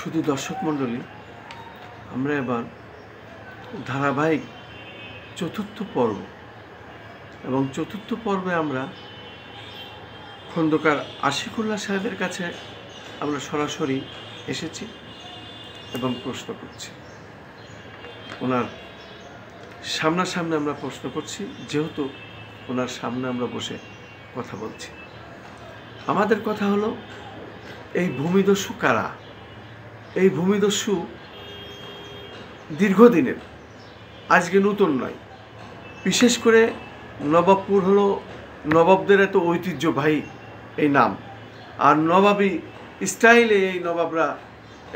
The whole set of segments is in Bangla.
শুধু দর্শক মণ্ডলী, আমরা এবার ধারাবাহিক চতুর্থ পর্ব এবং চতুর্থ পর্বে আমরা খন্দকার আশিকুল্লাহ সাহেবের কাছে আমরা সরাসরি এসেছি এবং প্রশ্ন করছি। ওনার সামনাসামনি আমরা প্রশ্ন করছি, যেহেতু ওনার সামনে আমরা বসে কথা বলছি। আমাদের কথা হলো, এই ভূমিদস্যু কারা? এই ভূমিদস্যু দীর্ঘদিনের, আজকে নতুন নয়। বিশেষ করে নবাবপুর হলো নবাবদের এত ঐতিহ্যবাহী এই নাম, আর নবাবী স্টাইলে এই নবাবরা,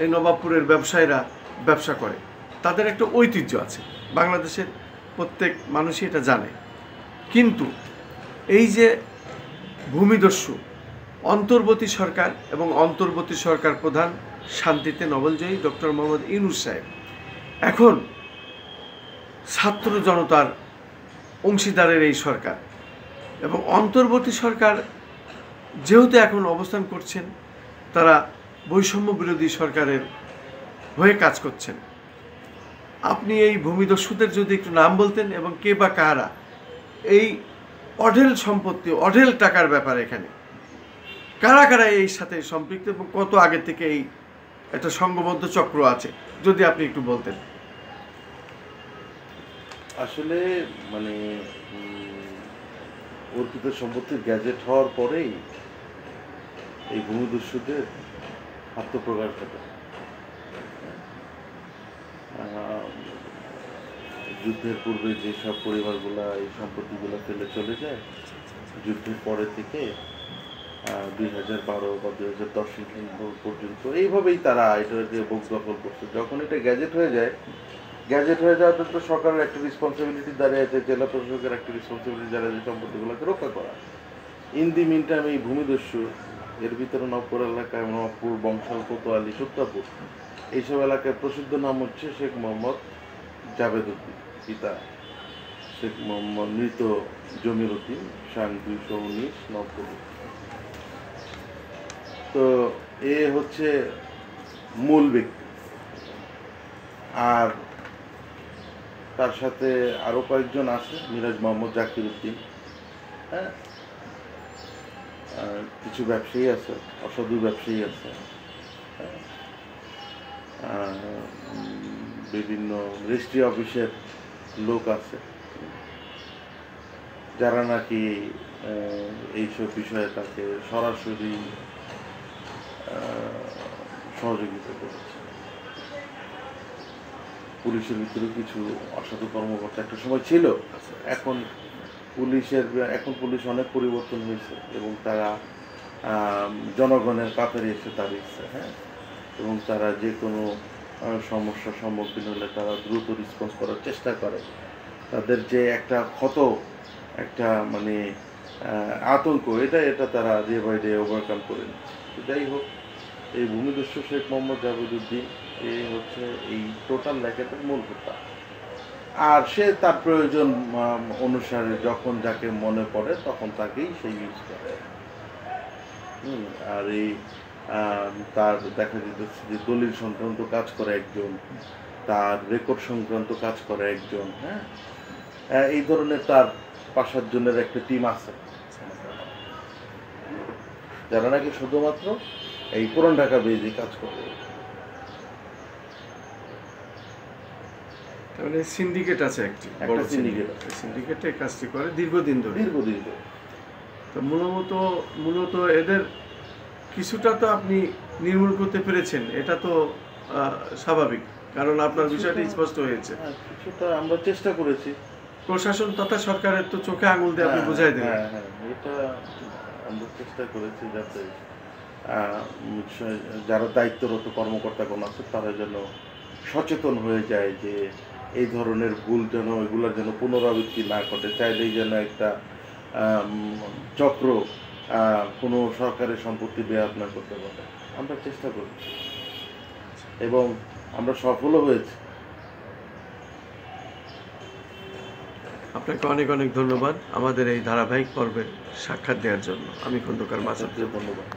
এই নবাবপুরের ব্যবসায়ীরা ব্যবসা করে। তাদের একটা ঐতিহ্য আছে, বাংলাদেশের প্রত্যেক মানুষই এটা জানে। কিন্তু এই যে ভূমিদস্যু, অন্তর্বর্তী সরকার এবং অন্তর্বর্তী সরকার প্রধান শান্তিতে নোবেলজয়ী ডক্টর মোহাম্মদ ইউনূস সাহেব এখন ছাত্র জনতার অংশীদারের এই সরকার, এবং অন্তর্বর্তী সরকার যেহেতু এখন অবস্থান করছেন, তারা বৈষম্য বিরোধী সরকারের হয়ে কাজ করছেন। আপনি এই ভূমিদস্যুদের যদি একটু নাম বলতেন, এবং কে বা কারা এই অঢেল সম্পত্তি, অঢেল টাকার ব্যাপার, এখানে কারা কারা এই সাথে সম্পৃক্ত এবং কত আগে থেকে এই একটা সংঘবদ্ধ চক্র আছে, যদি আপনি একটু বলতেন। আসলে মানে অর্পিত সম্পত্তির গ্যাজেট হওয়ার পরেই এই ভূমিদস্যুদের আত্মপ্রকাশ ঘটে। যুদ্ধের পূর্বে যেসব পরিবারগুলা এই সম্পত্তিগুলো ফেলে চলে যায়, যুদ্ধের পরে থেকে 2012 বা 2010 পর্যন্ত এইভাবেই তারা এটাকে ভোগ দখল করছে। যখন এটা গ্যাজেট হয়ে যায়, গ্যাজেট হয়ে যাওয়াতে তো সরকারের একটা রেসপন্সিবিলিটি দাঁড়িয়ে আছে, জেলা প্রশাসকের একটা রেসপন্সিবিলিটি দাঁড়িয়ে আছে সম্পত্তিগুলোকে রক্ষা করা। ইন দি মিন টাইম এই ভূমিদস্যু, এর ভিতরে নবপুর এলাকায় নবপুর, বংশাল, কোতোয়ালি, সত্যাপুর, এইসব এলাকায় প্রসিদ্ধ নাম হচ্ছে শেখ মোহাম্মদ জাভেদ উদ্দিন, পিতা শেখ মোহাম্মদ মৃত জমির উদ্দিন, সান 219 নবপুর। তো এ হচ্ছে মূল ব্যক্তি, আর তার সাথে আরো কয়েকজন আছে, মিরাজ মোহাম্মদ জাকির উদ্দিন, হ্যাঁ, কিছু ব্যবসায়ী আছে, অসাধু ব্যবসায়ী আছে, বিভিন্ন রেজিস্ট্রি অফিসের লোক আছে, যারা নাকি এইসব বিষয়ে তাকে সরাসরি সহযোগিতা করেছে। পুলিশের ভিতরে কিছু অসাধু কর্মকর্তা একটা সময় ছিল। এখন পুলিশ অনেক পরিবর্তন হয়েছে, এবং তারা জনগণের কাতারে এসে দাঁড়িয়েছে, হ্যাঁ, এবং তারা যে কোনো সমস্যার সম্মুখীন হলে তারা দ্রুত রেসপন্স করার চেষ্টা করে। তাদের যে একটা ক্ষত, একটা মানে আতঙ্ক, এটা তারা ডে বাই ডে ওভারকাম করে নিচ্ছে। যাই হোক, এই ভূমিদস্যু শেখ মোহাম্মদ জাভেদ উদ্দিন এই হচ্ছে এই টোটাল র্যাকেটের মূল হোতা। আর সে তার প্রয়োজন অনুসারে যখন যাকে মনে পড়ে তখন তাকেই সে ইউজ করে। আর এই তার দেখা যেতেছে যে দলিল সংক্রান্ত কাজ করে একজন, তার রেকর্ড সংক্রান্ত কাজ করে একজন, হ্যাঁ, এই ধরনের তার 5-7 জনের একটা টিম আছে, যারা নাকি শুধুমাত্র এই পুরান ঢাকা বেজে কাজ করে। তাহলে সিন্ডিকেট আছে, একটা সিন্ডিকেটে কাজটি করে দীর্ঘদিন ধরে। তো মূলত এদের কিছুটা তো আপনি নির্মূল করতে পেরেছেন, এটা তো স্বাভাবিক, কারণ আপনার বিষয়টি স্পষ্ট হয়েছে। কিছুটা আমরা চেষ্টা করেছি, প্রশাসন তথা সরকারের তো চোখে আঙুল দিয়ে আপনি বুঝাই দেন। হ্যাঁ, এটা আমরা চেষ্টা করেছি যাতে যারা দায়িত্বরত কর্মকর্তাগণ আছে তারা যেন সচেতন হয়ে যায় যে এই ধরনের ভুল যেন, এগুলোর যেন পুনরাবৃত্তি না ঘটে। চাইলেই যেন একটা চক্র কোনো সরকারের সম্পত্তি বেয়াদ না করতে পারে। আমরা চেষ্টা করেছি এবং আমরা সফলও হয়েছি। আপনাকে অনেক অনেক ধন্যবাদ আমাদের এই ধারাবাহিক পর্বে সাক্ষাৎ দেওয়ার জন্য। আমি খন্দকার মাসাদ, ধন্যবাদ।